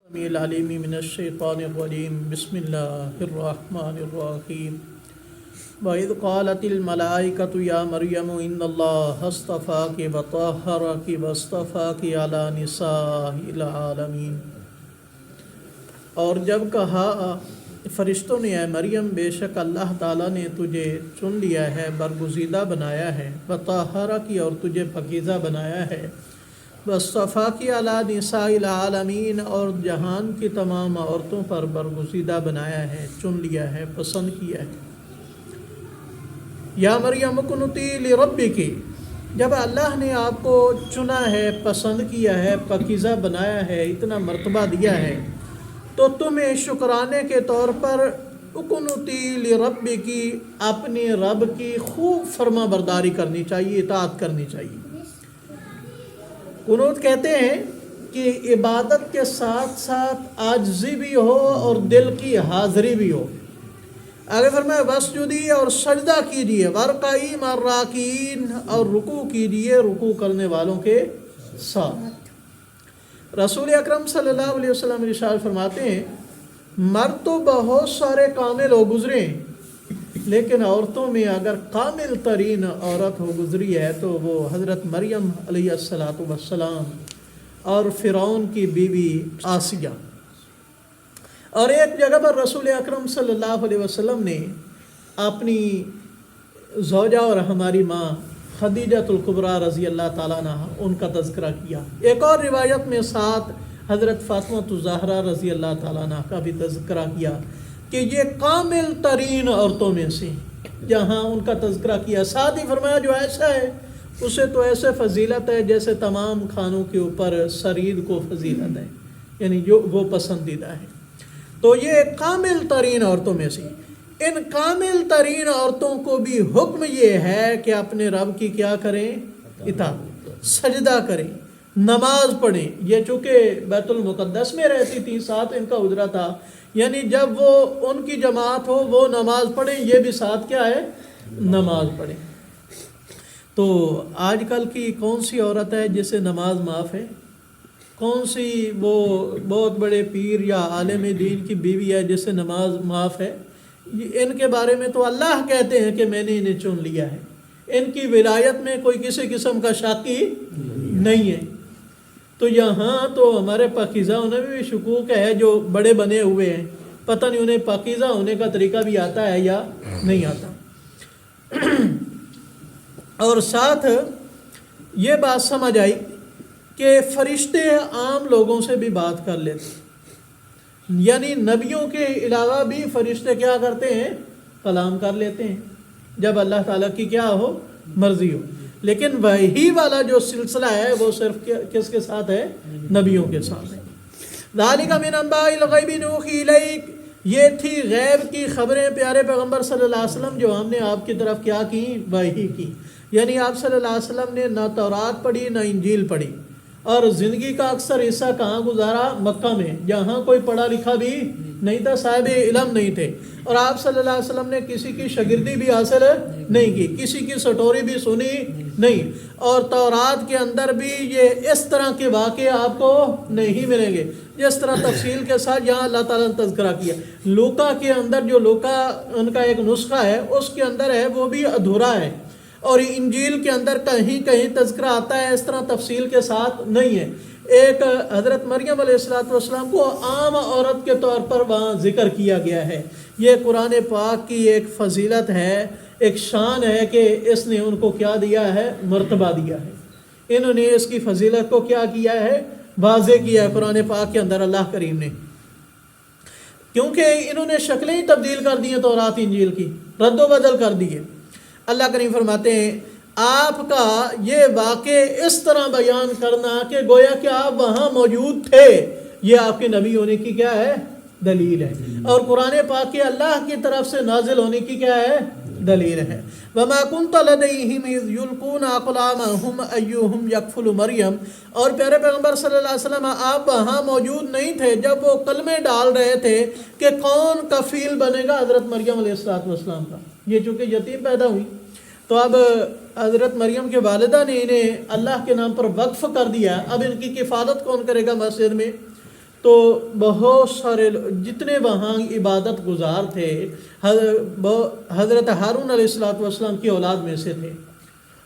السميع العليم من الشيطان الرجيم بسم الله الرحمن الرحيم وإذ قالت الملائكة يا مريم إن الله اصطفاك وطهرك واصطفاك على نساء العالمين۔ اور جب کہا فرشتوں نے اے مریم بے شک اللہ تعالیٰ نے تجھے چن لیا ہے، برگزیدہ بنایا ہے، وطہرک اور تجھے پاکیزہ بنایا ہے، واصطفاکی علی نساء العالمین اور جہان کی تمام عورتوں پر برگزیدہ بنایا ہے، چن لیا ہے، پسند کیا ہے۔ یا مریم اقنتی لربک، جب اللہ نے آپ کو چنا ہے، پسند کیا ہے، پاکیزہ بنایا ہے، اتنا مرتبہ دیا ہے، تو تمہیں شکرانے کے طور پر اقنتی لربک اپنے رب کی خوب فرما برداری کرنی چاہیے، اطاعت کرنی چاہیے۔ قنوت کہتے ہیں کہ عبادت کے ساتھ ساتھ عاجزی بھی ہو اور دل کی حاضری بھی ہو۔ آگے فرمایا واسجدی اور سجدہ کیجیے، وارکعی مع الراکعین اور رکوع کیجیے رکوع کرنے والوں کے ساتھ۔ رسول اکرم صلی اللہ علیہ وسلم ارشاد فرماتے ہیں مرد تو بہت سارے کامل ہو گزرے ہیں، لیکن عورتوں میں اگر کامل ترین عورت ہو گزری ہے تو وہ حضرت مریم علیہ السلام اور فرعون کی بیوی آسیہ۔ اور ایک جگہ پر رسول اکرم صلی اللہ علیہ وسلم نے اپنی زوجہ اور ہماری ماں خدیجۃ الکبریٰ رضی اللہ تعالیٰ عنہ ان کا تذکرہ کیا۔ ایک اور روایت میں ساتھ حضرت فاطمہ الزہرا رضی اللہ تعالیٰ عنہ کا بھی تذکرہ کیا کہ یہ کامل ترین عورتوں میں سے، جہاں ان کا تذکرہ کیا، ساتھ ہی فرمایا جو ایسا ہے اسے تو ایسے فضیلت ہے جیسے تمام کھانوں کے اوپر سرید کو فضیلت ہے، یعنی جو وہ پسندیدہ ہے۔ تو یہ کامل ترین عورتوں میں سے، ان کامل ترین عورتوں کو بھی حکم یہ ہے کہ اپنے رب کی کیا کریں؟ اطاعت، سجدہ کریں، نماز پڑھیں۔ یہ چونکہ بیت المقدس میں رہتی تھی، ساتھ ان کا اجرا تھا، یعنی جب وہ ان کی جماعت ہو وہ نماز پڑھیں، یہ بھی ساتھ کیا ہے؟ نماز پڑھیں۔ تو آج کل کی کون سی عورت ہے جسے نماز معاف ہے؟ کون سی وہ بہت بڑے پیر یا عالم دین کی بیوی ہے جسے نماز معاف ہے؟ ان کے بارے میں تو اللہ کہتے ہیں کہ میں نے انہیں چن لیا ہے، ان کی ولایت میں کوئی کسی قسم کا شاکی نہیں ہے۔ تو یہاں تو ہمارے پاکیزہ ہونے میں بھی شکوک ہے، جو بڑے بنے ہوئے ہیں، پتہ نہیں انہیں پاکیزہ ہونے کا طریقہ بھی آتا ہے یا نہیں آتا۔ اور ساتھ یہ بات سمجھ آئی کہ فرشتے عام لوگوں سے بھی بات کر لیتے، یعنی نبیوں کے علاوہ بھی فرشتے کیا کرتے ہیں؟ کلام کر لیتے ہیں، جب اللہ تعالیٰ کی کیا ہو؟ مرضی ہو۔ لیکن وحی والا جو سلسلہ ہے وہ صرف کس کے ساتھ ہے؟ نبیوں کے ساتھ ہے۔ ذالک من انباء الغیب نوحی الیک، یہ تھی غیب کی خبریں پیارے پیغمبر صلی اللہ علیہ وسلم جو ہم نے آپ کی طرف کیا کی؟ وحی کی۔ یعنی آپ صلی اللہ علیہ وسلم نے نہ تورات پڑھی نہ انجیل پڑھی، اور زندگی کا اکثر حصہ کہاں گزارا؟ مکہ میں، جہاں کوئی پڑھا لکھا بھی نہیں تھا، صاحب علم نہیں تھے، اور آپ صلی اللہ علیہ وسلم نے کسی کی شاگردی بھی حاصل نہیں کی، کسی کی سٹوری بھی سنی نہیں، اور تورات کے اندر بھی یہ اس طرح کے واقعے آپ کو نہیں ملیں گے جس طرح تفصیل کے ساتھ یہاں اللہ تعالیٰ نے تذکرہ کیا۔ لوکا کے اندر جو لوکا ان کا ایک نسخہ ہے اس کے اندر ہے وہ بھی ادھورا ہے، اور انجیل کے اندر کہیں کہیں تذکرہ آتا ہے، اس طرح تفصیل کے ساتھ نہیں ہے۔ ایک حضرت مریم علیہ السلام کو عام عورت کے طور پر وہاں ذکر کیا گیا ہے۔ یہ قرآن پاک کی ایک فضیلت ہے، ایک شان ہے کہ اس نے ان کو کیا دیا ہے؟ مرتبہ دیا ہے۔ انہوں نے اس کی فضیلت کو کیا کیا ہے؟ واضح کیا ہے قرآن پاک کے اندر اللہ کریم نے، کیونکہ انہوں نے شکلیں ہی تبدیل کر دی ہیں تورات انجیل کی، رد و بدل کر دی ہے۔ اللہ کریم فرماتے ہیں آپ کا یہ واقع اس طرح بیان کرنا کہ گویا کہ آپ وہاں موجود تھے، یہ آپ کے نبی ہونے کی کیا ہے؟ دلیل ہے، اور قرآن پاک کے اللہ کی طرف سے نازل ہونے کی کیا ہے؟ دلیل ہے۔ وَمَا كُنْتَ لَدَيْهِمْ إِذْ يُلْقُونَ أَقْلَامَهُمْ أَيُّهُمْ يَكْفُلُ مریم، اور پیارے پیغمبر صلی اللہ علیہ وسلم آپ وہاں موجود نہیں تھے جب وہ کلمے ڈال رہے تھے کہ کون کفیل بنے گا حضرت مریم علیہ السلام کا۔ یہ چونکہ یتیم پیدا ہوئی تو اب حضرت مریم کے والدہ نے انہیں اللہ کے نام پر وقف کر دیا، اب ان کی کفالت کون کرے گا مسجد میں؟ تو بہت سارے جتنے وہاں عبادت گزار تھے حضرت ہارون علیہ السلام کی اولاد میں سے تھے،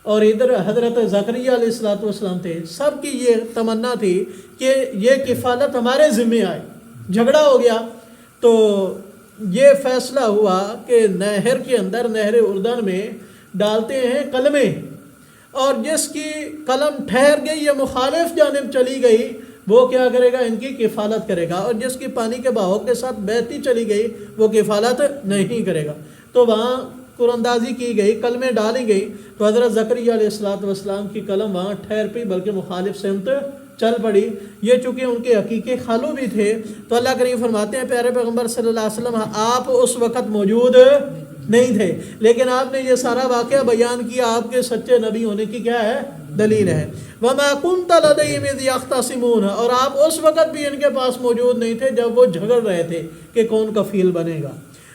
اور ادھر حضرت زکریہ علیہ السلام تھے. سب کی یہ تمنا تھی کہ یہ کفالت ہمارے ذمہ آئے. جھگڑا ہو گیا تو یہ فیصلہ ہوا کہ نہر کے اندر، نہر اردن میں ڈالتے ہیں کلمے، اور جس کی قلم ٹھہر گئی یا مخالف جانب چلی گئی وہ کیا کرے گا؟ ان کی کفالت کرے گا، اور جس کی پانی کے بہاؤ کے ساتھ بہتی چلی گئی وہ کفالت نہیں کرے گا. تو وہاں قراندازی کی گئی، کلمے ڈالی گئی، تو حضرت زکریا علیہ السلام کی قلم وہاں ٹھہر پئی، بلکہ مخالف سمت چل پڑی. یہ چونکہ ان کے حقیقی خالو بھی تھے، تو اللہ کریم فرماتے ہیں پیارے پیغمبر صلی اللہ علیہ وسلم آپ اس وقت موجود نہیں تھے، لیکن آپ نے یہ سارا واقعہ بیان کیا. آپ کے سچے نبی ہونے کی کیا ہے؟ دلیل ہے. وَمَا كُنْتَ لَدَيْهِمْ إِذْ يَخْتَصِمُونَ، اور آپ اس وقت بھی ان کے پاس موجود نہیں تھے جب وہ جھگڑ رہے تھے کہ کون کفیل بنے گا.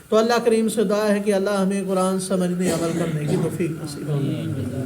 تو اللہ کریم سے دعا ہے کہ اللہ ہمیں قرآن سمجھنے عمل کرنے کی توفیق نصیب فرمائے.